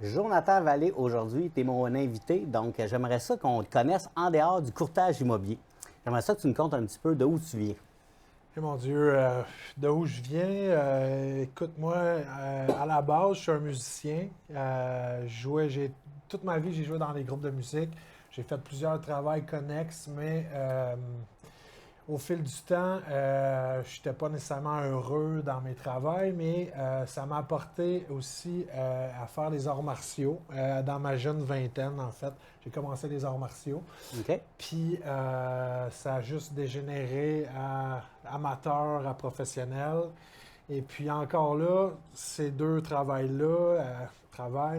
Jonathan Vallée, aujourd'hui, tu es mon invité, donc j'aimerais ça qu'on te connaisse en dehors du courtage immobilier. J'aimerais ça que tu me contes un petit peu d'où tu viens. Eh mon Dieu, de où je viens? Écoute, moi, à la base, je suis un musicien. Toute ma vie, j'ai joué dans des groupes de musique. J'ai fait plusieurs travails connexes, mais au fil du temps, je n'étais pas nécessairement heureux dans mes travails, mais ça m'a apporté aussi à faire des arts martiaux. Dans ma jeune vingtaine, en fait, j'ai commencé les arts martiaux. OK? Puis ça a juste dégénéré à amateur, à professionnel. Et puis encore là, ces deux travails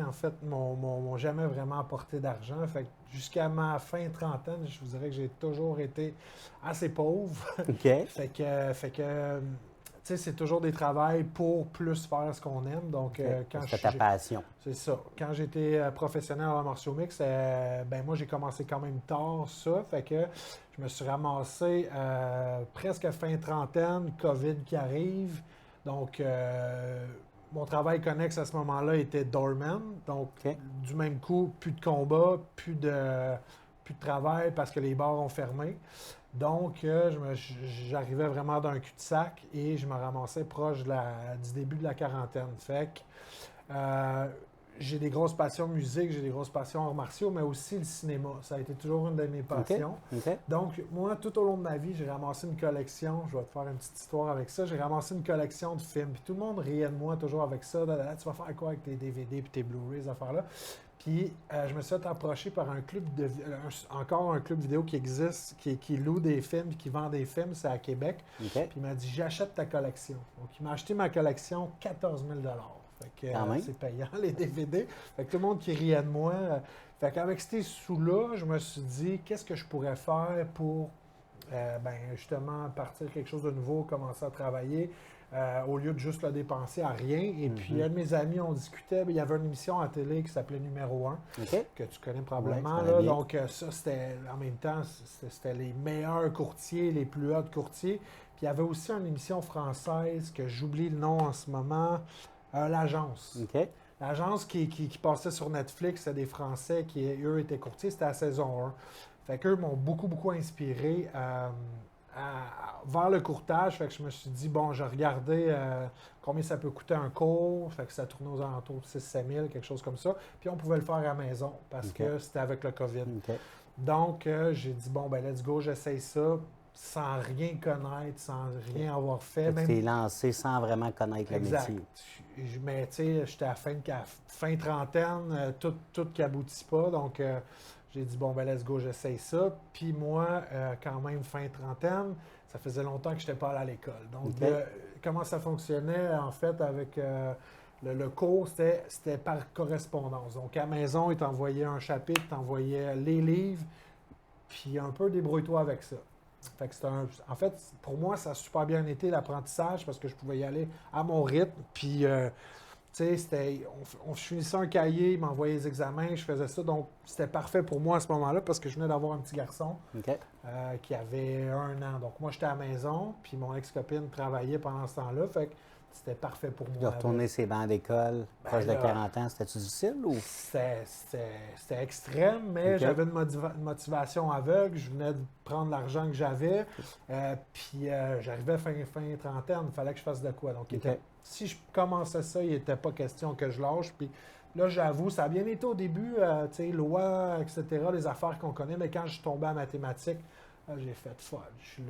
en fait, m'ont jamais vraiment apporté d'argent. Fait que jusqu'à ma fin trentaine, je vous dirais que j'ai toujours été assez pauvre. OK. Tu sais, c'est toujours des travails pour plus faire ce qu'on aime. Donc, OK. quand C'est ta passion. c'est ça. Quand j'étais professionnel en martiaux mix, ben moi j'ai commencé quand même tard ça. Fait que je me suis ramassé presque fin trentaine, COVID qui arrive. Donc mon travail connexe à ce moment-là était doorman. Donc OK. du même coup, plus de combat, plus de travail parce que les bars ont fermé. Donc, j'arrivais vraiment d'un cul-de-sac et je me ramassais proche du début de la quarantaine. Fait que euh, j'ai des grosses passions musique, j'ai des grosses passions arts martiaux, mais aussi le cinéma. Ça a été toujours une de mes OK. passions. OK. Donc, moi, tout au long de ma vie, j'ai ramassé une collection. Je vais te faire une petite histoire avec ça. J'ai ramassé une collection de films. Puis tout le monde riait de moi toujours avec ça. Tu vas faire quoi avec tes DVD et tes Blu-ray, ces affaires-là? Puis je me suis fait approcher par encore un club vidéo qui existe, qui loue des films, qui vend des films, c'est à Québec. OK. Puis il m'a dit, j'achète ta collection. Donc il m'a acheté ma collection 14 000 Fait que Quand même. c'est payant, les DVD. Fait que tout le monde qui riait de moi. Fait qu'avec ces sous-là, je me suis dit, qu'est-ce que je pourrais faire pour justement partir quelque chose de nouveau, commencer à travailler, au lieu de juste le dépenser à rien. Et puis, un de mes amis, on discutait, il y avait une émission à télé qui s'appelait Numéro 1, OK. que tu connais Ouais, probablement. je connais Là. bien. Donc, ça, c'était en même temps, c'était les meilleurs courtiers, les plus hauts courtiers. Puis, il y avait aussi une émission française que j'oublie le nom en ce moment, L'Agence. OK. L'agence qui passait sur Netflix, c'est des Français qui, eux, étaient courtiers, c'était la saison 1. Fait qu'eux m'ont beaucoup, beaucoup inspiré vers le courtage. Fait que je me suis dit, bon, je regardais combien ça peut coûter un cours. Fait que ça tournait aux alentours de 6-7 000, quelque chose comme ça. Puis on pouvait le faire à la maison parce OK. que c'était avec le COVID. OK. Donc, j'ai dit, bon, ben let's go, j'essaye ça sans rien connaître, sans rien avoir fait. Tu t'es lancé sans vraiment connaître le Exact. métier. Mais tu sais, j'étais à fin trentaine, tout qui aboutit pas. Donc, j'ai dit, bon, ben, let's go, j'essaye ça. Puis moi, quand même, fin trentaine, ça faisait longtemps que je n'étais pas allé à l'école. Donc, OK. comment ça fonctionnait, en fait, avec le cours, c'était par correspondance. Donc, à la maison, ils t'envoyaient un chapitre, ils t'envoyaient les livres, puis un peu débrouille-toi avec ça. Fait que en fait, pour moi, ça a super bien été l'apprentissage parce que je pouvais y aller à mon rythme. Puis, tu sais, on finissait un cahier, il m'envoyait les examens, je faisais ça. Donc, c'était parfait pour moi à ce moment-là parce que je venais d'avoir un petit garçon OK. qui avait 1 an. Donc, moi, j'étais à la maison, puis mon ex-copine travaillait pendant ce temps-là. Fait que c'était parfait pour De moi. retourner ses bancs d'école, proche de là, 40 ans, c'était-tu difficile ou? C'était extrême, mais OK. j'avais une motivation aveugle. Je venais de prendre l'argent que j'avais. Puis j'arrivais fin trentaine, il fallait que je fasse de quoi. Donc, OK. si je commençais ça, il n'était pas question que je lâche. Puis là, j'avoue, ça a bien été au début, tu sais, loi, etc., les affaires qu'on connaît, mais quand je suis tombé en mathématiques, là, j'ai fait fudge.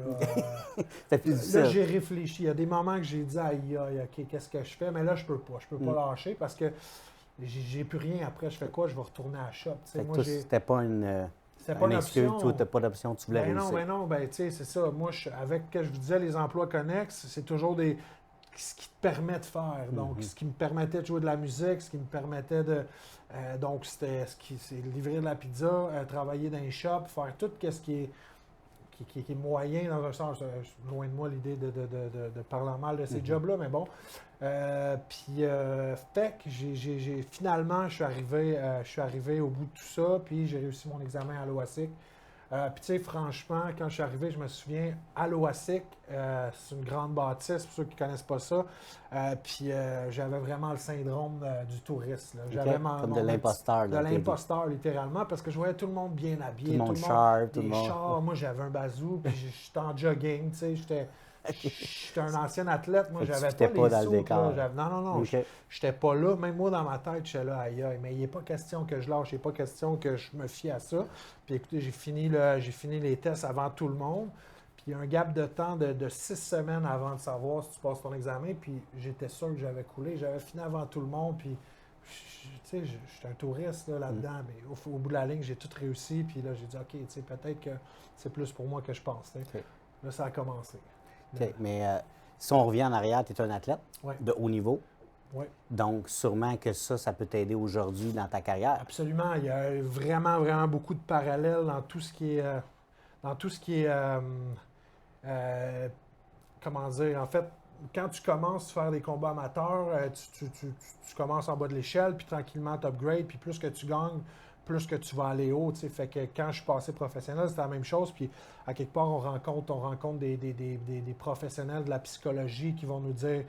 C'était plus Là, difficile. j'ai réfléchi. Il y a des moments que j'ai dit, aïe, aïe, OK, qu'est-ce que je fais? Mais là, je peux pas. Je peux pas lâcher parce que j'ai plus rien après. Je fais quoi? Je vais retourner à la shop. Tu sais, Fait que moi, toi, c'était pas une c'était pas une excuse, option. toi, t'as pas d'option, tu voulais Ben réussir. non, ben tu sais, c'est ça. Moi, avec ce que je vous disais, les emplois connexes, c'est toujours ce qui te permet de faire. Donc, ce qui me permettait de jouer de la musique, ce qui me permettait de. Donc, c'est livrer de la pizza, travailler dans les shops, faire tout ce qui est moyen dans un sens. Loin de moi l'idée de parler mal de ces jobs-là, mais bon. Fait que finalement, je suis arrivé au bout de tout ça, puis j'ai réussi mon examen à l'OASIC. Puis tu sais, franchement, quand je suis arrivé, je me souviens, à l'OASIC, c'est une grande bâtisse, pour ceux qui ne connaissent pas ça. Puis j'avais vraiment le syndrome du touriste. Là. J'avais Comme de l'imposteur. De l'imposteur, littéralement, parce que je voyais tout le monde bien habillé. Tout le monde sharp, tout le monde. Chars, moi, j'avais un bazou, puis j'étais en jogging, tu sais, j'étais un ancien athlète, moi, j'avais pas les sous. Non, Okay. j'étais pas là. Même moi, dans ma tête, j'étais là, aïe, aïe. Mais il n'est pas question que je lâche, il n'est pas question que je me fie à ça. Puis écoutez, j'ai fini les tests avant tout le monde. Puis il y a un gap de temps de 6 semaines avant de savoir si tu passes ton examen. Puis j'étais sûr que j'avais coulé. J'avais fini avant tout le monde. Puis, tu sais, j'étais un touriste là-dedans. Mais au bout de la ligne, j'ai tout réussi. Puis là, j'ai dit, OK, tu sais, peut-être que c'est plus pour moi que je pense. Okay. Là, ça a commencé. OK. Mais si on revient en arrière, tu es un athlète de haut niveau. Oui. Donc, sûrement que ça peut t'aider aujourd'hui dans ta carrière. Absolument. Il y a vraiment, vraiment beaucoup de parallèles dans tout ce qui est, comment dire, en fait, quand tu commences à faire des combats amateurs, tu commences en bas de l'échelle, puis tranquillement, tu upgrades, puis plus que tu gagnes, plus que tu vas aller haut. T'sais. Fait que quand je suis passé professionnel, c'était la même chose. Puis à quelque part, on rencontre des professionnels de la psychologie qui vont nous dire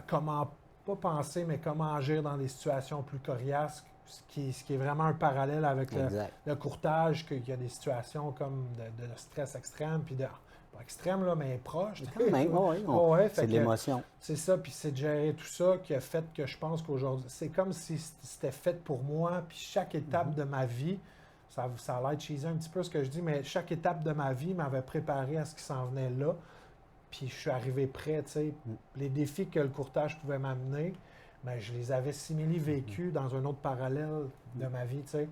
comment, pas penser, mais comment agir dans des situations plus coriaces, ce qui est vraiment un parallèle avec le courtage, qu'il y a des situations comme de stress extrême, puis pas extrême, là, mais proche. Quand même, oui. C'est de l'émotion. C'est ça, puis c'est de gérer tout ça qui a fait que je pense qu'aujourd'hui, c'est comme si c'était fait pour moi, puis chaque étape de ma vie, ça a l'air cheesy un petit peu ce que je dis, mais chaque étape de ma vie m'avait préparé à ce qui s'en venait là, puis je suis arrivé prêt, tu sais. Les défis que le courtage pouvait m'amener, bien, je les avais simili vécus dans un autre parallèle de ma vie, tu sais.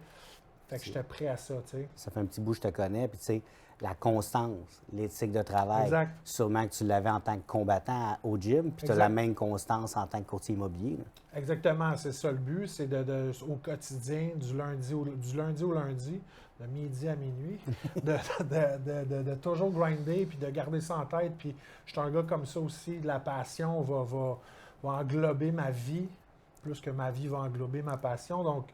Fait que j'étais prêt à ça, tu sais. Ça fait un petit bout que je te connais, puis tu sais, la constance, l'éthique de travail, exact. Sûrement que tu l'avais en tant que combattant au gym, puis tu as la même constance en tant que courtier immobilier. Là. Exactement, c'est ça le but, c'est au quotidien, du lundi au lundi, de midi à minuit, de toujours grinder, puis de garder ça en tête. Puis je suis un gars comme ça aussi, la passion va englober ma vie, plus que ma vie va englober ma passion. Donc,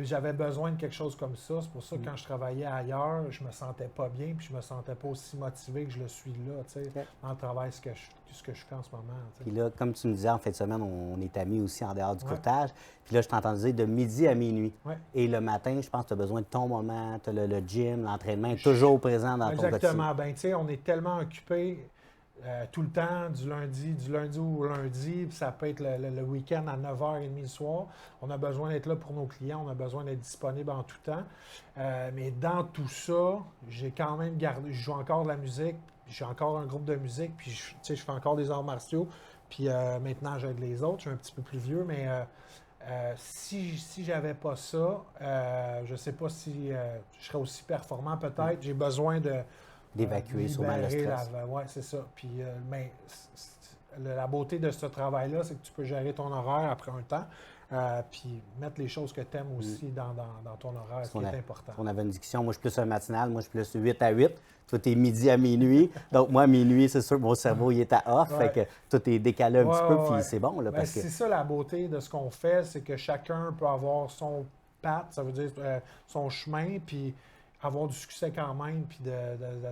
j'avais besoin de quelque chose comme ça. C'est pour ça que quand je travaillais ailleurs, je me sentais pas bien, puis je me sentais pas aussi motivé que je le suis là, tu sais, dans le travail, ce que je fais en ce moment. T'sais. Puis là, comme tu me disais, en fin de semaine, on est amis aussi en dehors du courtage. Puis là, je t'entends dire de midi à minuit. Ouais. Et le matin, je pense que tu as besoin de ton moment, tu as le gym, l'entraînement est toujours présent dans ton quotidien. Exactement. Bien, tu sais, on est tellement occupés tout le temps, du lundi au lundi, puis ça peut être le week-end à 9h30 le soir. On a besoin d'être là pour nos clients, on a besoin d'être disponible en tout temps. Mais dans tout ça, j'ai quand même gardé, je joue encore de la musique, j'ai encore un groupe de musique, puis je fais encore des arts martiaux, puis maintenant j'aide les autres, je suis un petit peu plus vieux, mais si j'avais pas ça, je ne sais pas si je serais aussi performant peut-être. J'ai besoin d'évacuer sûrement le stress. Oui, c'est ça. Puis, mais la beauté de ce travail-là, c'est que tu peux gérer ton horaire après un temps, puis mettre les choses que tu aimes aussi dans ton horaire, ce qui est important. On avait une discussion, moi je suis plus un matinal, moi je suis plus 8 à 8. Toi, tu es midi à minuit. Donc, moi, à minuit, c'est sûr, mon cerveau, il est à off. Fait que tout est décalé un petit peu, puis c'est bon. Là, parce que... C'est ça la beauté de ce qu'on fait, c'est que chacun peut avoir son path, ça veut dire son chemin, puis avoir du succès quand même, puis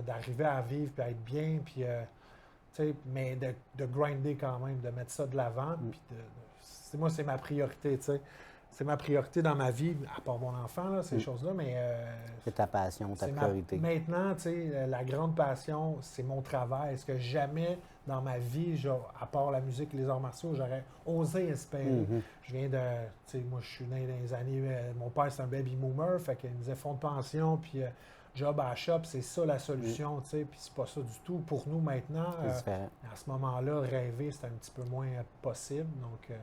d'arriver à vivre, puis à être bien, puis, mais de grinder quand même, de mettre ça de l'avant. Puis moi, c'est ma priorité, tu sais. C'est ma priorité dans ma vie, à part mon enfant, là, ces choses-là, mais... c'est ta passion, ta priorité. Maintenant, tu sais, la grande passion, c'est mon travail. Est-ce que jamais dans ma vie, à part la musique et les arts martiaux, j'aurais osé espérer. Je viens de... Tu sais, moi, je suis né dans les années... mon père, c'est un baby boomer, fait qu'il me disait fonds de pension, puis job à la shop, c'est ça la solution, tu sais, puis c'est pas ça du tout. Pour nous, maintenant, à ce moment-là, rêver, c'est un petit peu moins possible, donc...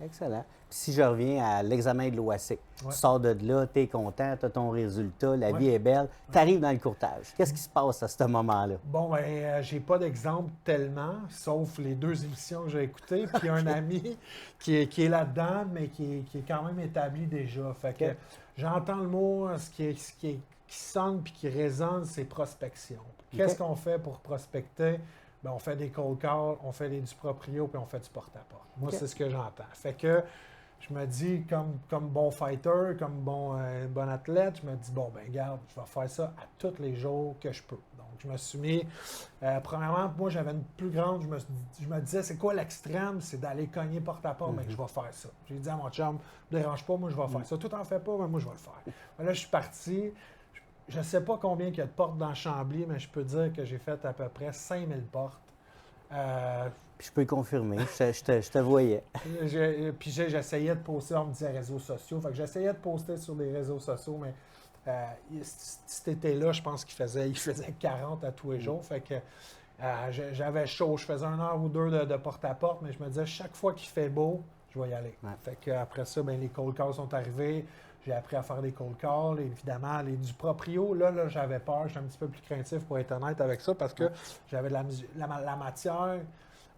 Excellent. Puis si je reviens à l'examen de l'OASIC, tu sors de là, tu es content, tu as ton résultat, la vie est belle, tu arrives dans le courtage. Qu'est-ce qui se passe à ce moment-là? Bon, bien, j'ai pas d'exemple tellement, sauf les 2 émissions que j'ai écoutées, puis un ami qui est là-dedans, mais qui est quand même établi déjà. Fait que j'entends le mot, ce qui sonne puis qui résonne, c'est prospection. Qu'est-ce qu'on fait pour prospecter? Bien, on fait des cold calls, on fait du proprio, puis on fait du porte-à-porte. Moi, c'est ce que j'entends. Fait que je me dis, comme bon fighter, comme bon athlète, je me dis, bon, ben regarde, je vais faire ça à tous les jours que je peux. Donc, je me suis mis, premièrement, moi, j'avais une plus grande, je me disais, c'est quoi l'extrême? C'est d'aller cogner porte à porte, mais je vais faire ça. J'ai dit à mon chum, ne me dérange pas, moi, je vais faire ça. Tout en fait pas, mais moi, je vais le faire. Là, je suis parti. Je ne sais pas combien il y a de portes dans Chambly, mais je peux dire que j'ai fait à peu près 5000 portes. Puis je peux confirmer, je te voyais. Puis j'essayais de poster, on me disait réseaux sociaux. Fait que j'essayais de poster sur les réseaux sociaux, mais cet été-là, je pense qu'il faisait 40 à tous les jours. Fait que j'avais chaud. Je faisais 1 heure ou 2 de porte-à-porte, mais je me disais, chaque fois qu'il fait beau, je vais y aller. Ouais. Fait que après ça, ben, les cold calls sont arrivés. J'ai appris à faire des cold calls. Évidemment, du proprio, là j'avais peur. J'étais un petit peu plus craintif pour être honnête avec ça parce que j'avais de la matière.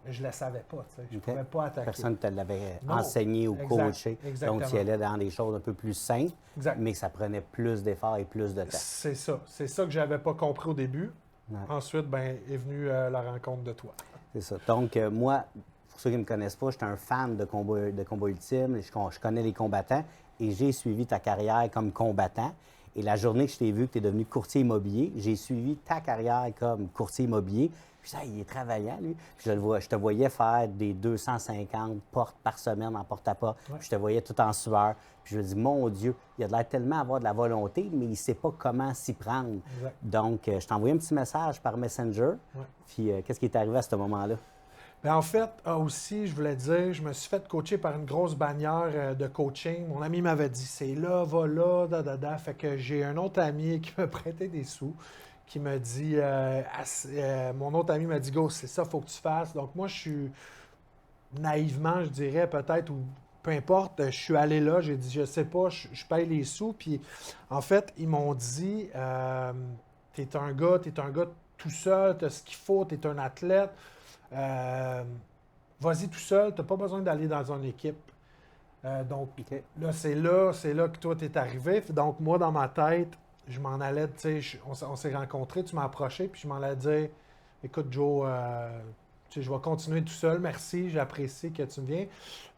Je ne la savais pas. Je ne pouvais pas attaquer. Personne ne te l'avait enseigné ou coaché. Exactement. Donc, tu y allais dans des choses un peu plus simples, exact. Mais ça prenait plus d'efforts et plus de temps. C'est ça. C'est ça que je n'avais pas compris au début. Ouais. Ensuite, ben, est venue la rencontre de toi. C'est ça. Donc, moi, pour ceux qui ne me connaissent pas, j'étais un fan de combat ultime. Je connais les combattants et j'ai suivi ta carrière comme combattant. Et la journée que je t'ai vu que tu es devenu courtier immobilier, j'ai suivi ta carrière comme courtier immobilier. Puis ça, il est travaillant, lui. Puis je te voyais faire des 250 portes par semaine en porte-à-porte. Ouais. Puis je te voyais tout en sueur. Puis je me dis, mon Dieu, il a de l'air tellement avoir de la volonté, mais il ne sait pas comment s'y prendre. Exact. Donc, je t'ai envoyé un petit message par Messenger. Ouais. Puis qu'est-ce qui est arrivé à ce moment-là? Bien, en fait, aussi, je voulais dire, je me suis fait coacher par une grosse bannière de coaching. Mon ami m'avait dit, c'est là, va là, Fait que j'ai un autre ami qui me prêtait des sous, qui me dit, mon autre ami m'a dit, go, c'est ça, il faut que tu fasses. Donc, moi, je suis naïvement, je dirais, peut-être, ou peu importe, je suis allé là, j'ai dit, je sais pas, je paye les sous. Puis, en fait, ils m'ont dit, t'es un gars tout seul, t'as ce qu'il faut, t'es un athlète. Vas-y tout seul, tu n'as pas besoin d'aller dans une équipe. Donc, Okay. là, c'est là que toi, tu es arrivé. Donc, moi, dans ma tête, je m'en allais, tu sais, on s'est rencontrés, tu m'as approché, puis je m'en allais dire, écoute, Joe, tu sais, je vais continuer tout seul, merci, j'apprécie que tu me viens.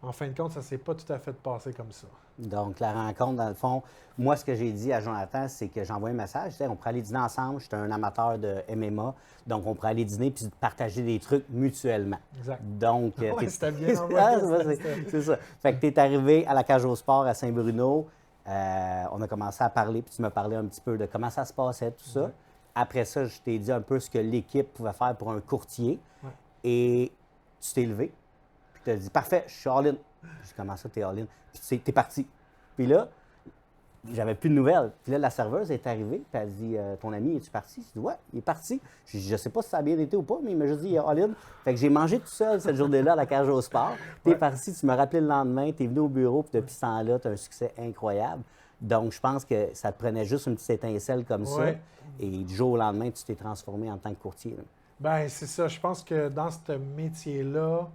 En fin de compte, ça ne s'est pas tout à fait passé comme ça. Donc, la rencontre, dans le fond, moi, ce que j'ai dit à Jonathan, c'est que j'ai envoyé un message. On pourrait aller dîner ensemble. J'étais un amateur de MMA. Donc, on pourrait aller dîner puis partager des trucs mutuellement. Exact. Donc, Ouais, c'était bien envoyé. c'est ça. Fait que tu es arrivé à la Cage au Sport à Saint-Bruno. On a commencé à parler, puis tu m'as parlé un petit peu de comment ça se passait, tout ça. Ouais. Après ça, je t'ai dit un peu ce que l'équipe pouvait faire pour un courtier. Ouais. Et tu t'es levé, puis tu as dit, parfait, je suis all-in. J'ai dit, comment ça, t'es all-in? Puis t'es parti. Puis là, j'avais plus de nouvelles. Puis là, la serveuse est arrivée, puis elle a dit, ton ami, es-tu parti? Je dis, ouais, il est parti. Je sais pas si ça a bien été ou pas, mais il m'a juste dit, all-in. Fait que j'ai mangé tout seul cette journée-là à la Cage au Sport. T'es parti, tu m'as rappelé le lendemain, t'es venu au bureau, puis depuis ce temps-là, tu as un succès incroyable. Donc, je pense que ça te prenait juste une petite étincelle comme ça. Et du jour au lendemain, tu t'es transformé en tant que courtier. Là. Ben c'est ça. Je pense que dans ce métier-là,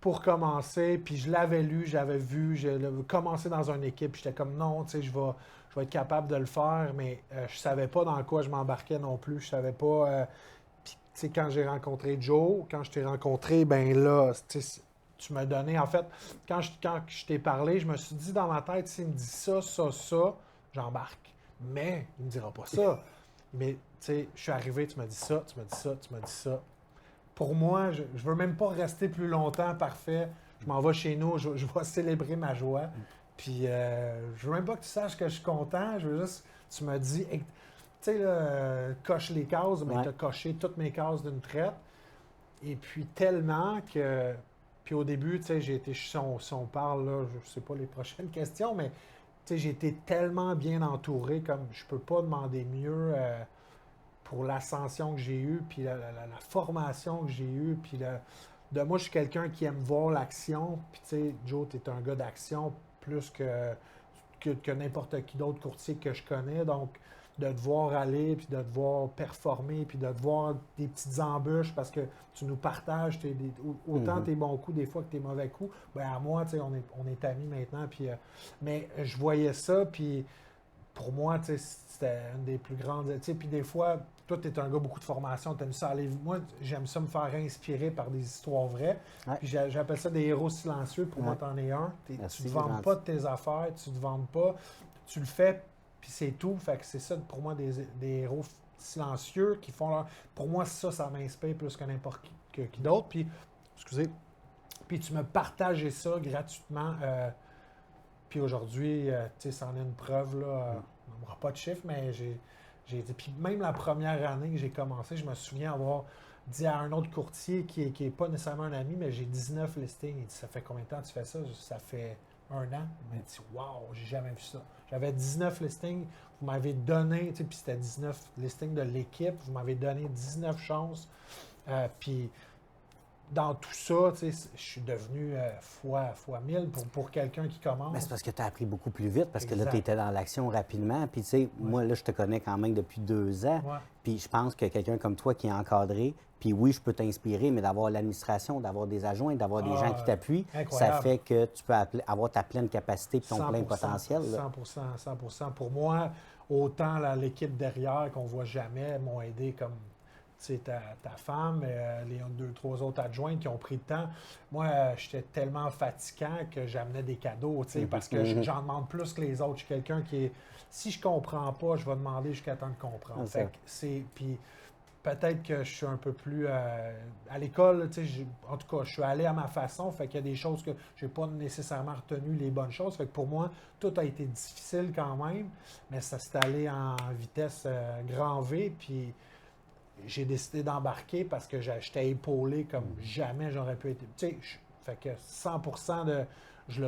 pour commencer, puis je l'avais lu, j'avais vu, j'ai commencé dans une équipe, j'étais comme non, tu sais, je vais être capable de le faire, mais je savais pas dans quoi je m'embarquais non plus. Je savais pas. Puis, tu sais, quand j'ai rencontré Joe, quand je t'ai rencontré, ben là, tu m'as donné. En fait, quand je t'ai parlé, je me suis dit dans ma tête, s'il me dit ça, j'embarque. Mais il me dira pas ça. Mais, tu sais, je suis arrivé, tu m'as dit ça, tu m'as dit ça, tu m'as dit ça. Pour moi, je veux même pas rester plus longtemps, parfait. Je m'en vais chez nous, je vais célébrer ma joie. Puis, je veux même pas que tu saches que je suis content. Je veux juste, tu m'as dit, tu sais, là, coche les cases, mais tu as coché toutes mes cases d'une traite. Et puis, tellement que. Puis, au début, tu sais, j'ai été, si on parle, là, je sais pas les prochaines questions, mais tu sais, j'ai été tellement bien entouré, comme je peux pas demander mieux. Pour l'ascension que j'ai eue, puis la formation que j'ai eue, puis moi, je suis quelqu'un qui aime voir l'action, puis tu sais, Joe, tu es un gars d'action plus que n'importe qui d'autre courtier que je connais, donc de te voir aller, puis de te voir performer, puis de te voir des petites embûches, parce que tu nous partages autant tes bons coups des fois que tes mauvais coups, bien à moi, tu sais, on est amis maintenant, puis mais je voyais ça, puis pour moi, tu sais, c'était une des plus grandes, tu sais, puis des fois, toi, tu es un gars beaucoup de formation, tu aimes ça aller. Moi, j'aime ça me faire inspirer par des histoires vraies. Ouais. Puis j'appelle ça des héros silencieux. Pour moi, Ouais. tu en es un. Merci, Tu ne te vends gentil. pas de tes affaires, tu ne te vends pas. Tu le fais, puis c'est tout. Fait que c'est ça, pour moi, des héros silencieux qui font leur. Pour moi, ça m'inspire plus que n'importe qui d'autre. Puis, excusez. Puis tu me partageais ça gratuitement. Puis aujourd'hui, tu sais, c'en est une preuve, là. On n'aura pas de chiffre, mais j'ai été. Puis même la première année que j'ai commencé, je me souviens avoir dit à un autre courtier qui est pas nécessairement un ami, mais j'ai 19 listings. Il dit, ça fait combien de temps tu fais ça? Ça fait 1 an. Il m'a dit, wow, j'ai jamais vu ça. J'avais 19 listings. Vous m'avez donné, tu sais, puis c'était 19 listings de l'équipe. Vous m'avez donné 19 chances. Puis dans tout ça, tu sais, je suis devenu fois 1000 pour quelqu'un qui commence. Mais c'est parce que tu as appris beaucoup plus vite, parce que là, Exact. tu étais dans l'action rapidement. Puis, tu sais, moi, là, je te connais quand même depuis 2 ans. Ouais. Puis, je pense que quelqu'un comme toi qui est encadré, puis oui, je peux t'inspirer, mais d'avoir l'administration, d'avoir des adjoints, d'avoir des gens qui t'appuient, ça incroyable. fait que tu peux avoir ta pleine capacité et ton plein 100%, potentiel. Là. 100%. Pour moi, autant l'équipe derrière qu'on voit jamais m'ont aidé comme tu sais, ta femme, les 2-3 autres adjointes qui ont pris le temps. Moi, j'étais tellement fatigant que j'amenais des cadeaux, tu sais, parce que j'en demande plus que les autres. Je suis quelqu'un qui est... Si je comprends pas, je vais demander jusqu'à temps de comprendre. C'est ça. Fait que c'est... Puis peut-être que je suis un peu plus... à l'école, tu sais, en tout cas, je suis allé à ma façon, fait qu'il y a des choses que j'ai pas nécessairement retenu les bonnes choses. Fait que pour moi, tout a été difficile quand même, mais ça s'est allé en vitesse grand V, puis j'ai décidé d'embarquer parce que j'étais épaulé comme jamais j'aurais pu être. Tu sais, fait que 100% je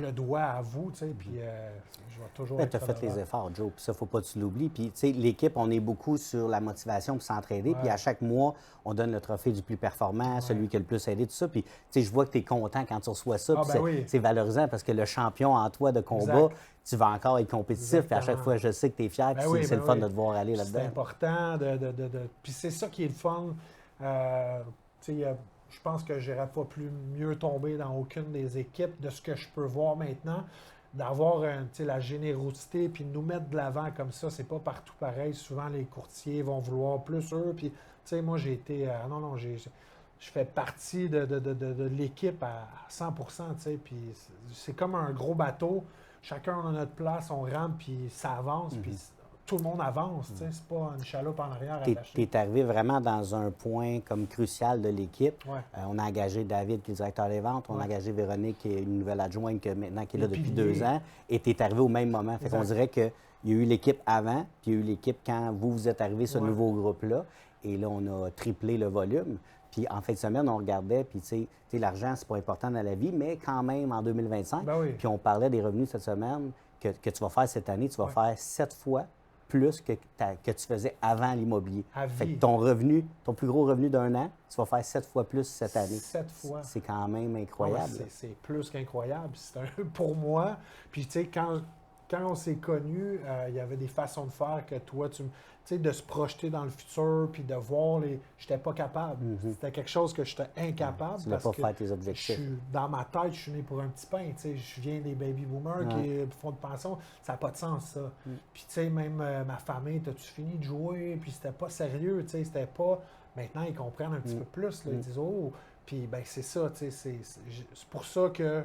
le dois à vous, tu sais, puis je vais toujours Tu as être fait les redevable. efforts, Joe, puis ça, faut pas que tu l'oublies. Puis, tu sais, l'équipe, on est beaucoup sur la motivation pour s'entraider. Ouais. Puis, à chaque mois, on donne le trophée du plus performant, celui qui a le plus aidé, tout ça. Puis, tu sais, je vois que tu es content quand tu reçois ça. Ah, Puis ben oui. c'est valorisant parce que le champion en toi de combat, Exact. tu vas encore être compétitif. Puis, à chaque Exactement. fois, je sais que tu es fier. Ben Puis, oui, c'est ben le fun oui. de te voir aller C'est là-dedans. important Puis c'est ça qui est le fun. Tu sais, je pense que je n'aurais pas pu mieux tomber dans aucune des équipes de ce que je peux voir maintenant. D'avoir tu sais, la générosité puis de nous mettre de l'avant comme ça, c'est pas partout pareil. Souvent, les courtiers vont vouloir plus eux. Puis, tu sais, moi, j'ai été. Non, je fais partie de l'équipe à 100%, tu sais. Puis c'est comme un gros bateau. Chacun a notre place, on rampe, puis ça avance. Puis tout le monde avance, tu sais. C'est pas une chaloupe en arrière Tu attachée. es arrivé vraiment dans un point comme crucial de l'équipe. Ouais. On a engagé David, qui est le directeur des ventes. On a Ouais. engagé Véronique, qui est une nouvelle adjointe qui est là Le depuis pilier. 2 ans. Et tu es arrivé au même moment. Fait qu'on Exact. dirait qu'il y a eu l'équipe avant, puis il y a eu l'équipe quand vous êtes arrivé, ce Ouais. nouveau groupe-là. Et là, on a triplé le volume. Puis en fin de semaine, on regardait, puis tu sais, l'argent, c'est pas important dans la vie, mais quand même en 2025. Ben oui. Puis on parlait des revenus cette semaine que tu vas faire cette année. Tu vas Ouais. faire 7 fois plus que tu faisais avant l'immobilier. À Fait vie. que ton revenu, ton plus gros revenu d'un an, tu vas faire 7 fois plus cette année. 7 fois. C'est quand même Ah ouais, incroyable. c'est plus qu'incroyable. Pour moi, puis tu sais, quand on s'est connus, il y avait des façons de faire que toi, tu sais, de se projeter dans le futur, puis de voir les... J'étais pas capable. C'était quelque chose que j'étais incapable. Tu voulais parce pas que faire tes objectifs. dans ma tête, je suis né pour un petit pain. Tu sais, je viens des baby boomers qui font de pension. Ça n'a pas de sens, ça. Puis tu sais, même ma famille, t'as-tu fini de jouer? Puis c'était pas sérieux, tu sais, c'était pas... Maintenant, ils comprennent un petit peu plus. Là, ils disent, oh, puis ben c'est ça, tu sais, c'est pour ça que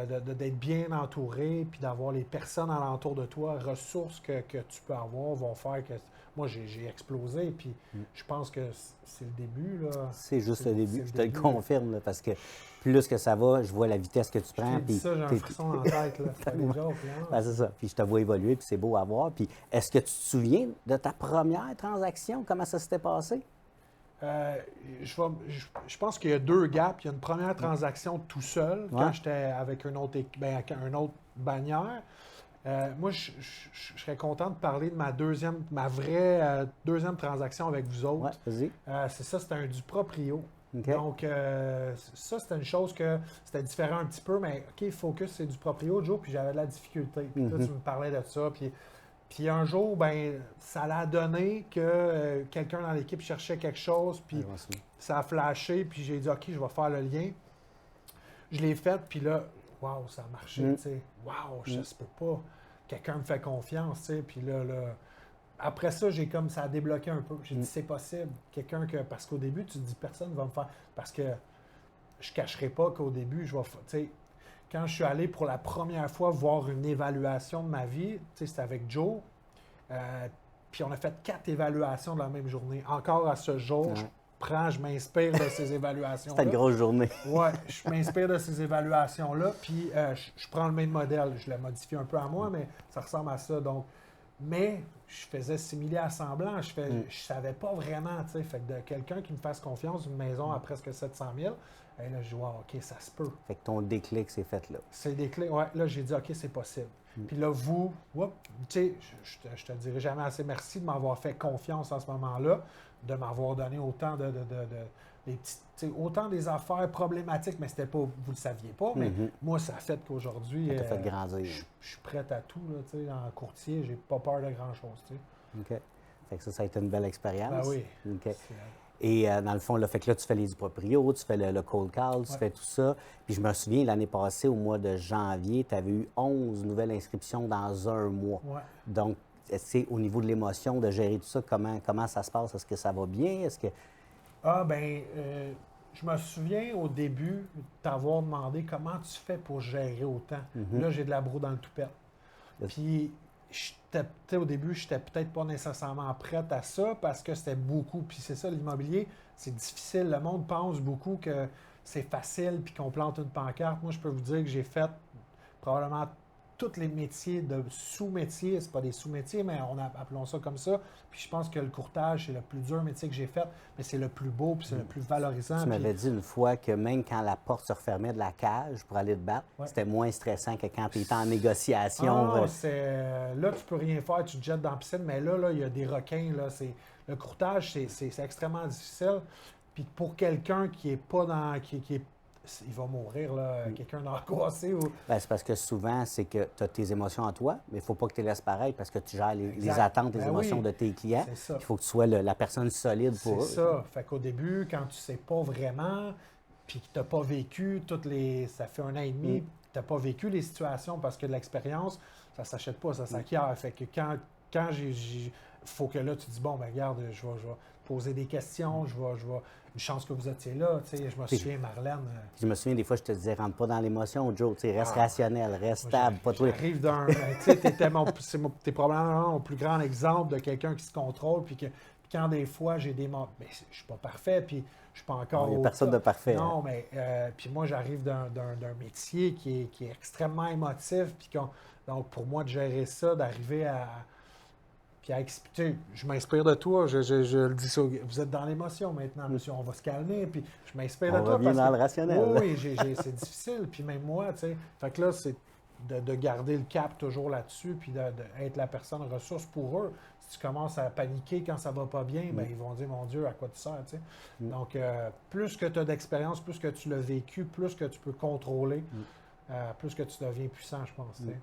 d'être bien entouré, puis d'avoir les personnes alentour de toi, ressources que tu peux avoir, vont faire que... Moi, j'ai explosé, puis je pense que c'est le début, là. C'est juste le début. c'est Je te le début. confirme, là, parce que plus que ça va, je vois la vitesse que tu Je prends. t'ai dit ça, j'ai un frisson dans la tête, là. C'est pas des jokes, là. Ben, c'est ça. Puis je te vois évoluer, puis c'est beau à voir. Puis est-ce que tu te souviens de ta première transaction? Comment ça s'était passé? Je pense qu'il y a 2 gaps. Il y a une première transaction tout seul, quand j'étais avec une autre, avec un autre bannière. Moi, je serais content de parler de ma vraie deuxième transaction avec vous Oui, autres. vas-y. C'est ça, c'était un du proprio. OK. Donc, ça, c'était une chose que c'était différent un petit peu, mais OK, focus, c'est du proprio, Joe, puis j'avais de la difficulté. Puis toi, tu me parlais de ça, puis un jour, ben, ça l'a donné que quelqu'un dans l'équipe cherchait quelque chose, puis Ouais, vas-y. ça a flashé, puis j'ai dit, OK, je vais faire le lien. Je l'ai fait, puis là, waouh, ça a marché, tu sais. Waouh, ça se peut pas. Quelqu'un me fait confiance, tu sais, puis là, après ça, ça a débloqué un peu. J'ai dit, c'est possible. Parce qu'au début, tu te dis, personne ne va me faire. Parce que je ne cacherai pas qu'au début, tu sais, quand je suis allé pour la première fois voir une évaluation de ma vie, tu sais, c'était avec Joe. Puis on a fait 4 évaluations de la même journée. Encore à ce jour, je m'inspire de ces évaluations-là. C'était une grosse journée. Oui, je m'inspire de ces évaluations-là, puis je prends le même modèle. Je l'ai modifié un peu à moi, mais ça ressemble à ça. Donc, mais je faisais simili-assemblant. Je savais pas vraiment, tu sais. Fait que de quelqu'un qui me fasse confiance, une maison à presque 700 000, et là, je dis, wow, OK, ça se peut. Fait que ton déclic s'est fait là. C'est des clés. Ouais, là, j'ai dit, OK, c'est possible. Puis là, tu sais, je te dirai jamais assez merci de m'avoir fait confiance en ce moment-là, de m'avoir donné autant autant des affaires problématiques, mais c'était pas, vous le saviez pas, mais moi, ça a fait qu'aujourd'hui, Ça t'a fait grandir. Je suis prêt à tout, là, tu sais, en courtier, j'ai pas peur de grand-chose, tu sais. OK. Fait que ça a été une belle expérience. Ben oui. OK. Et dans le fond, là, fait que là, tu fais les proprios, tu fais le cold call, tu fais tout ça. Puis je me souviens, l'année passée, au mois de janvier, tu avais eu 11 nouvelles inscriptions dans un mois. Ouais. Donc, c'est au niveau de l'émotion, de gérer tout ça, comment ça se passe? Est-ce que ça va bien? Est-ce que... Je me souviens au début t'avoir demandé comment tu fais pour gérer autant. Là, j'ai de la broue dans le toupette. Puis, au début, je n'étais peut-être pas nécessairement prête à ça parce que c'était beaucoup. Puis c'est ça, l'immobilier, c'est difficile. Le monde pense beaucoup que c'est facile puis qu'on plante une pancarte. Moi, je peux vous dire que j'ai fait probablement tous les métiers de sous-métiers. C'est pas des sous-métiers, mais appelons ça comme ça. Puis je pense que le courtage, c'est le plus dur métier que j'ai fait, mais c'est le plus beau puis c'est le plus valorisant. Tu m'avais dit une fois que même quand la porte se refermait de la cage pour aller te battre, c'était moins stressant que quand tu étais en négociation. Là, tu peux rien faire, tu te jettes dans la piscine, mais là, il y a des requins. Là, le courtage, c'est extrêmement difficile. Puis pour quelqu'un qui est pas dans... il va mourir, là, quelqu'un d'angoissé. C'est parce que souvent, c'est que tu as tes émotions en toi, mais il ne faut pas que tu les laisses pareil parce que tu gères les attentes, les émotions de tes clients. Il faut que tu sois la personne solide pour eux. C'est ça. Fait qu'au début, quand tu ne sais pas vraiment, puis que tu n'as pas vécu ça fait 1 an et demi, tu n'as pas vécu les situations parce que de l'expérience, ça ne s'achète pas, ça s'acquiert. Fait que quand il faut que là, tu dis, bon, ben regarde, je vais poser des questions, je vais une chance que vous étiez là, tu sais, je me souviens, Marlène... Je me souviens, des fois, je te disais, rentre pas dans l'émotion, Joe, tu sais, reste rationnel, reste stable, pas trop... J'arrive d'un... tu sais, t'es probablement mon plus grand exemple de quelqu'un qui se contrôle, puis quand des fois, j'ai des moments... Mais je suis pas parfait, puis je suis pas encore... Il n'y a personne de parfait. Non, mais... puis moi, j'arrive d'un métier qui est extrêmement émotif, puis donc, pour moi, de gérer ça, d'arriver à... Puis à expliquer, je m'inspire de toi, je le dis ça, vous êtes dans l'émotion maintenant, monsieur, on va se calmer, puis je m'inspire de toi. On revient dans le rationnel. Oui, c'est difficile, puis même moi, tu sais. Fait que là, c'est de garder le cap toujours là-dessus, puis d'être la personne ressource pour eux. Si tu commences à paniquer quand ça va pas bien, bien, ils vont dire, mon Dieu, à quoi tu sers, tu sais. Donc, plus que tu as d'expérience, plus que tu l'as vécu, plus que tu peux contrôler, plus que tu deviens puissant, je pense, tu sais.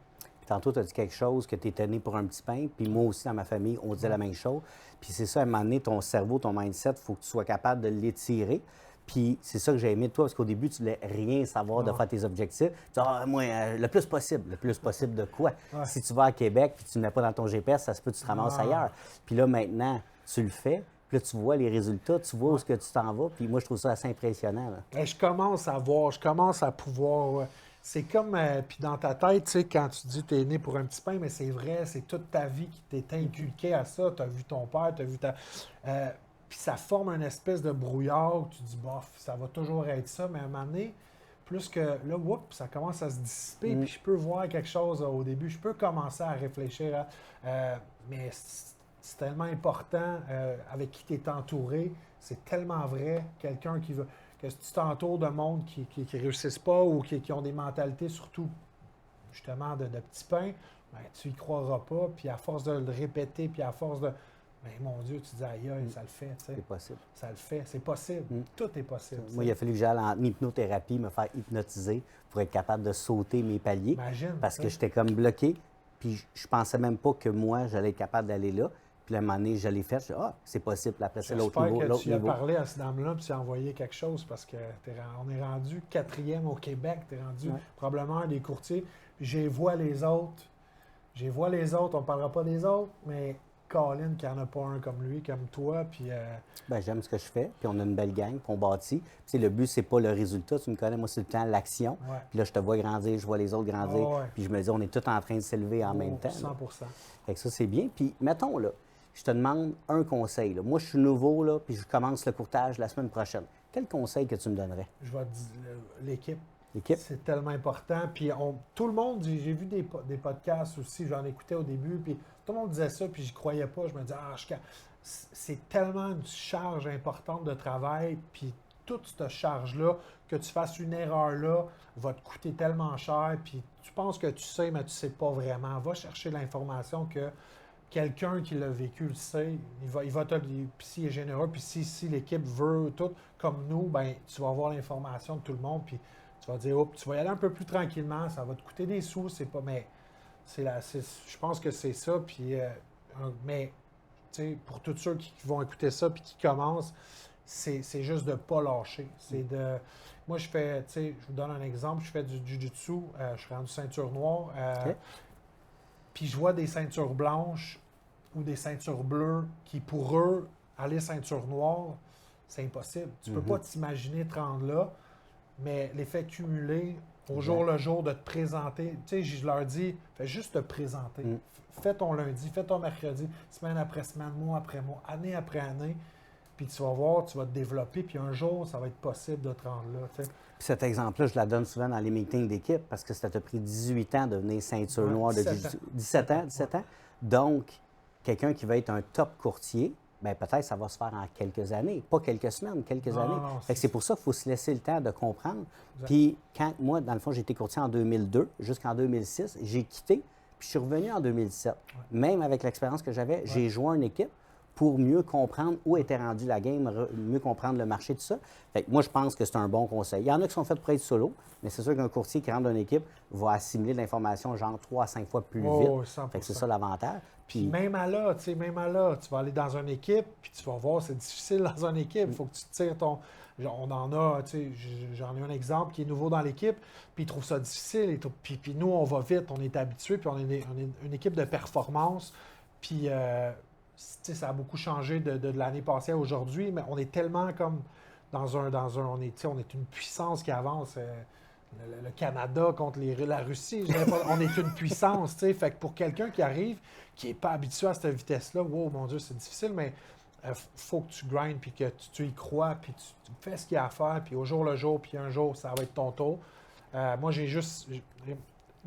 Tantôt, tu as dit quelque chose que tu étais né pour un petit pain, puis moi aussi, dans ma famille, on disait la même chose. Puis c'est ça, à un moment donné, ton cerveau, ton mindset, il faut que tu sois capable de l'étirer. Puis c'est ça que j'ai aimé de toi, parce qu'au début, tu ne voulais rien savoir de faire tes objectifs. Tu dis, moi, le plus possible. Le plus possible de quoi? Si tu vas à Québec, puis tu ne mets pas dans ton GPS, ça se peut que tu te ramasses ailleurs. Puis là, maintenant, tu le fais. Puis là, tu vois les résultats, tu vois où est-ce que tu t'en vas. Puis moi, je trouve ça assez impressionnant. Je commence à voir, je commence à pouvoir... C'est comme, puis dans ta tête, tu sais, quand tu dis que tu es né pour un petit pain, mais c'est vrai, c'est toute ta vie qui t'est inculquée à ça. Tu as vu ton père, tu as vu ta... puis ça forme une espèce de brouillard où tu dis, bof, ça va toujours être ça, mais à un moment donné, plus que là, ça commence à se dissiper, puis je peux voir quelque chose au début, je peux commencer à réfléchir mais c'est tellement important avec qui tu es entouré, c'est tellement vrai, quelqu'un qui veut... que si tu t'entoures de monde qui ne réussissent pas ou qui ont des mentalités surtout, justement, de petits pains, ben, tu y croiras pas. Puis à force de le répéter, puis à force de... Ben, mon Dieu, tu dis, aïe, ça le fait. Tu sais. C'est possible. Ça le fait. C'est possible. Tout est possible. Moi, il a fallu que j'aille en hypnothérapie, me faire hypnotiser pour être capable de sauter mes paliers. Imagine, parce que j'étais comme bloqué. Puis je pensais même pas que moi, j'allais être capable d'aller là. Puis à un moment donné, je l'ai fait. Je dis, c'est possible. Puis après, c'est l'autre niveau. J'espère que tu as parlé à cette dame-là puis tu as envoyé quelque chose parce qu'on est rendu 4e au Québec. Tu es rendu probablement un des courtiers. Puis je vois les autres. On ne parlera pas des autres, mais Colin qu'il n'y en a pas un comme lui, comme toi. Puis, Ben, j'aime ce que je fais, puis on a une belle gang, puis on bâtit. Puis, tu sais, le but, c'est pas le résultat, tu me connais, moi, c'est le temps, l'action. ouais. Puis là, je te vois grandir, je vois les autres grandir, Ah ouais. puis je me dis, on est tous en train de s'élever en même temps. 100 là. Fait que ça, c'est bien. Puis, mettons, là, je te demande un conseil. Là. Moi, je suis nouveau, là, puis je commence le courtage la semaine prochaine. Quel conseil que tu me donnerais? Je vais te dire, l'équipe. L'équipe? C'est tellement important. Puis tout le monde, j'ai vu des podcasts aussi, j'en écoutais au début, puis tout le monde disait ça, puis j'y croyais pas. Je me disais, c'est tellement une charge importante de travail, puis toute cette charge-là, que tu fasses une erreur là, va te coûter tellement cher, puis tu penses que tu sais, mais tu sais pas vraiment. Va chercher l'information que quelqu'un qui l'a vécu le sait, il va te puis s'il est généreux, puis si l'équipe veut tout comme nous, ben tu vas avoir l'information de tout le monde, puis tu vas dire, oups, tu vas y aller un peu plus tranquillement, ça va te coûter des sous, c'est pas, mais je pense que c'est ça, puis mais tu sais, pour tous ceux qui vont écouter ça puis qui commencent, c'est juste de ne pas lâcher. C'est de. Moi, je fais, tu sais, je vous donne un exemple, je fais du jiu-jitsu, je suis rendu ceinture noire. OK. Puis je vois des ceintures blanches ou des ceintures bleues qui, pour eux, aller ceinture noire, c'est impossible. Tu ne peux pas t'imaginer te rendre là, mais l'effet cumulé, au jour le jour, de te présenter, tu sais, je leur dis, fais juste te présenter. Fais ton lundi, fais ton mercredi, semaine après semaine, mois après mois, année après année, puis tu vas voir, tu vas te développer, puis un jour, ça va être possible de te rendre là, tu sais. Puis cet exemple-là, je la donne souvent dans les meetings d'équipe parce que ça t'a pris 18 ans de devenir ceinture Ouais, noire de 17 jiu-jitsu. ans. 17 ans. Donc, quelqu'un qui va être un top courtier, bien peut-être ça va se faire en quelques années, pas quelques semaines, quelques Non, années. non, Fait que c'est pour ça qu'il faut se laisser le temps de comprendre. Exact. Puis quand moi, dans le fond, j'ai été courtier en 2002 jusqu'en 2006, j'ai quitté, puis je suis revenu en 2007. Même avec l'expérience que j'avais, j'ai joint une équipe pour mieux comprendre où était rendue la game, mieux comprendre le marché, tout ça. Fait que moi, je pense que c'est un bon conseil. Il y en a qui sont faits pour être solo, mais c'est sûr qu'un courtier qui rentre dans une équipe va assimiler de l'information genre 3 à 5 fois plus vite. Oh, 100%. Fait que c'est ça l'avantage. Puis même à là, tu sais, même à là, tu vas aller dans une équipe, puis tu vas voir, c'est difficile dans une équipe. Il faut que tu tires ton. On en a, tu sais, j'en ai un exemple qui est nouveau dans l'équipe, puis il trouve ça difficile. Puis nous, on va vite, on est habitués, puis on est une équipe de performance. Puis, tu sais, ça a beaucoup changé de l'année passée à aujourd'hui, mais on est tellement comme on est une puissance qui avance. Le Canada contre la Russie, je dirais pas, on est une puissance, tu sais. Fait que pour quelqu'un qui arrive, qui n'est pas habitué à cette vitesse-là, wow, mon Dieu, c'est difficile, mais faut que tu grindes, puis que tu y crois, puis tu fais ce qu'il y a à faire, puis au jour le jour, puis un jour, ça va être ton tour. Moi,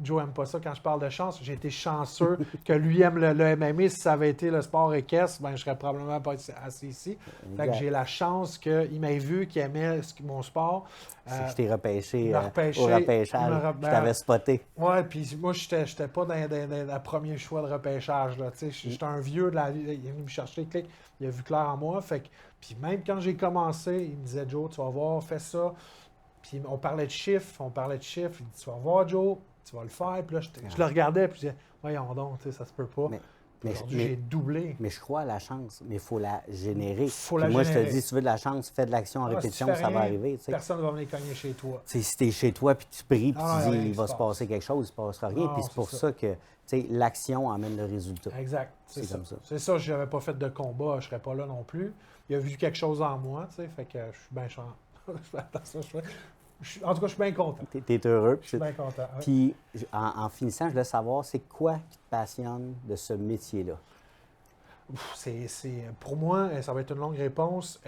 Joe n'aime pas ça quand je parle de chance. J'ai été chanceux que lui aime le MMA. Si ça avait été le sport équestre, ben, je serais probablement pas assis ici. Fait que j'ai la chance qu'il m'ait vu, qu'il aimait mon sport. Je t'ai repêché, au au repêchage. Je t'avais spoté. Oui, puis moi, je n'étais pas dans le premier choix de repêchage. J'étais un vieux de la vie. Il est venu me chercher, clic, il a vu clair en moi. Fait que, puis même quand j'ai commencé, il me disait, Joe, tu vas voir, fais ça. Puis on parlait de chiffres, Il dit, tu vas voir, Joe, tu vas le faire. Puis là, je le regardais, puis je disais, voyons donc, ça se peut pas. Aujourd'hui, j'ai doublé. Mais je crois à la chance, mais il faut la générer. Moi, je te dis, si tu veux de la chance, fais de l'action en répétition, si ça va arriver. T'sais. Personne ne va venir cogner chez toi. T'sais, si tu es chez toi, puis tu pries, puis tu dis, rien il va se se passer quelque chose, il ne se passera rien. Puis c'est pour ça que l'action amène le résultat. Exact. C'est comme ça. C'est ça, je n'avais pas fait de combat, je ne serais pas là non plus. Il a vu quelque chose en moi, fait que je suis bien chanceux. En tout cas, je suis bien content. Tu es heureux. Je suis bien content. Ouais. Puis, en finissant, je voulais savoir, c'est quoi qui te passionne de ce métier-là? Pour moi, ça va être une longue réponse.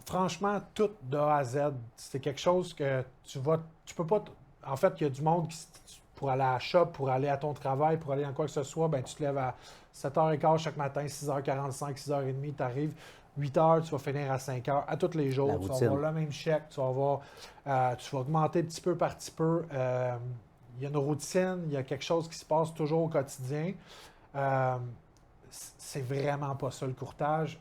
Franchement, tout de A à Z, c'est quelque chose que tu peux pas. En fait, il y a du monde pour aller à la shop, pour aller à ton travail, pour aller dans quoi que ce soit, ben, tu te lèves à 7h15 chaque matin, 6h45, 6h30, tu arrives. 8 heures, tu vas finir à 5 heures, à tous les jours. Tu vas avoir le même chèque, tu vas augmenter petit peu par petit peu. Il y a une routine, il y a quelque chose qui se passe toujours au quotidien. C'est vraiment pas ça le courtage,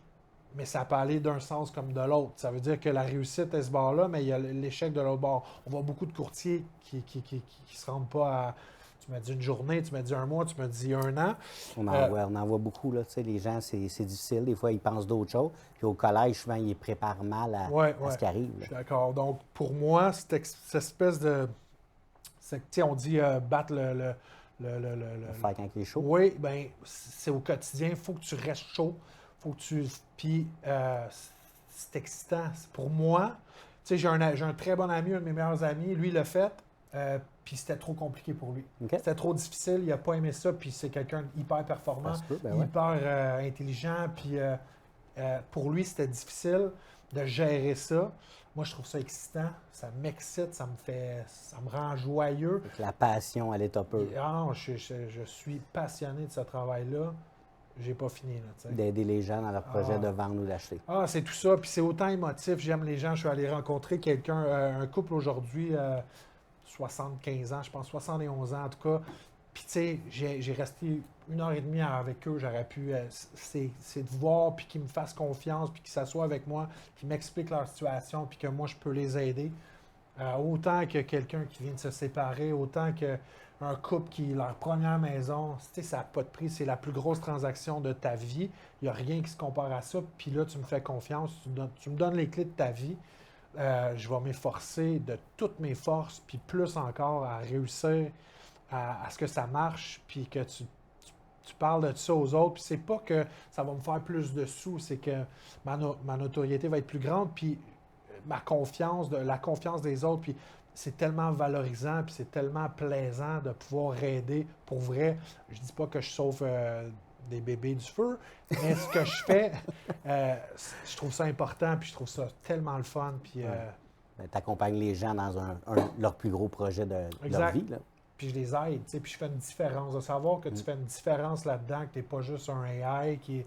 mais ça peut aller d'un sens comme de l'autre. Ça veut dire que la réussite est ce bord-là, mais il y a l'échec de l'autre bord. On voit beaucoup de courtiers qui se rendent pas à... Tu m'as dit une journée, tu m'as dit un mois, tu m'as dit un an. On en voit beaucoup. Là, les gens, c'est difficile. Des fois, ils pensent d'autres choses. Puis au collège, souvent, ils préparent mal à ce qui arrive. Je suis d'accord. Donc, pour moi, cette espèce de... On dit battre Le faire quand il est chaud. Oui, bien, c'est au quotidien. Il faut que tu restes chaud. Faut que tu. Puis, c'est excitant. Pour moi, tu sais, j'ai un très bon ami, un de mes meilleurs amis. Lui, il l'a fait. Puis c'était trop compliqué pour lui. Okay. C'était trop difficile. Il n'a pas aimé ça. Puis c'est quelqu'un d'hyper performant, hyper intelligent. Puis pour lui, c'était difficile de gérer ça. Moi, je trouve ça excitant. Ça m'excite. Ça me rend joyeux. La passion, elle est top. Non, je suis passionné de ce travail-là. J'ai pas fini. D'aider les gens dans leur projet de vendre ou d'acheter. C'est tout ça. Puis c'est autant émotif. J'aime les gens. Je suis allé rencontrer quelqu'un, un couple aujourd'hui, 75 ans, je pense, 71 ans en tout cas. Puis tu sais, j'ai resté 1h30 avec eux. J'aurais pu... c'est de voir, puis qu'ils me fassent confiance, puis qu'ils s'assoient avec moi, qu'ils m'expliquent leur situation, puis que moi, je peux les aider. Autant que quelqu'un qui vient de se séparer, autant qu'un couple qui, leur première maison, tu sais, ça n'a pas de prix, c'est la plus grosse transaction de ta vie. Il n'y a rien qui se compare à ça. Puis là, tu me fais confiance, tu me donnes les clés de ta vie. Je vais m'efforcer de toutes mes forces, puis plus encore, à réussir à ce que ça marche, puis que tu parles de ça aux autres. Puis c'est pas que ça va me faire plus de sous, c'est que ma notoriété va être plus grande, puis la confiance des autres, puis c'est tellement valorisant, puis c'est tellement plaisant de pouvoir aider. Pour vrai, je dis pas que je sauve des bébés du feu, mais ce que je fais, je trouve ça important, puis je trouve ça tellement le fun, puis... tu accompagnes les gens dans leur plus gros projet de leur vie, là. Puis je les aide, tu sais, puis je fais une différence. De savoir que tu fais une différence là-dedans, que tu n'es pas juste un AI qui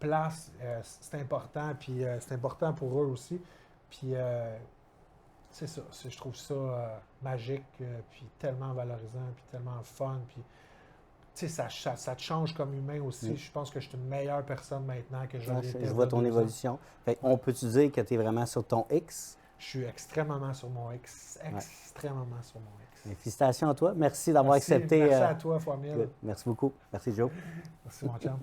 place, c'est important, puis c'est important pour eux aussi. Puis c'est ça, je trouve ça magique, puis tellement valorisant, puis tellement fun, puis tu sais, ça te change comme humain aussi. Je pense que je suis une meilleure personne maintenant que je l'étais. Je vois ton évolution. Fait on peut-tu dire que tu es vraiment sur ton X? Je suis extrêmement sur mon X. Extrêmement sur mon X. Félicitations à toi. Merci d'avoir accepté. Merci à toi, Famille. Merci beaucoup. Merci, Joe. Merci, mon chum.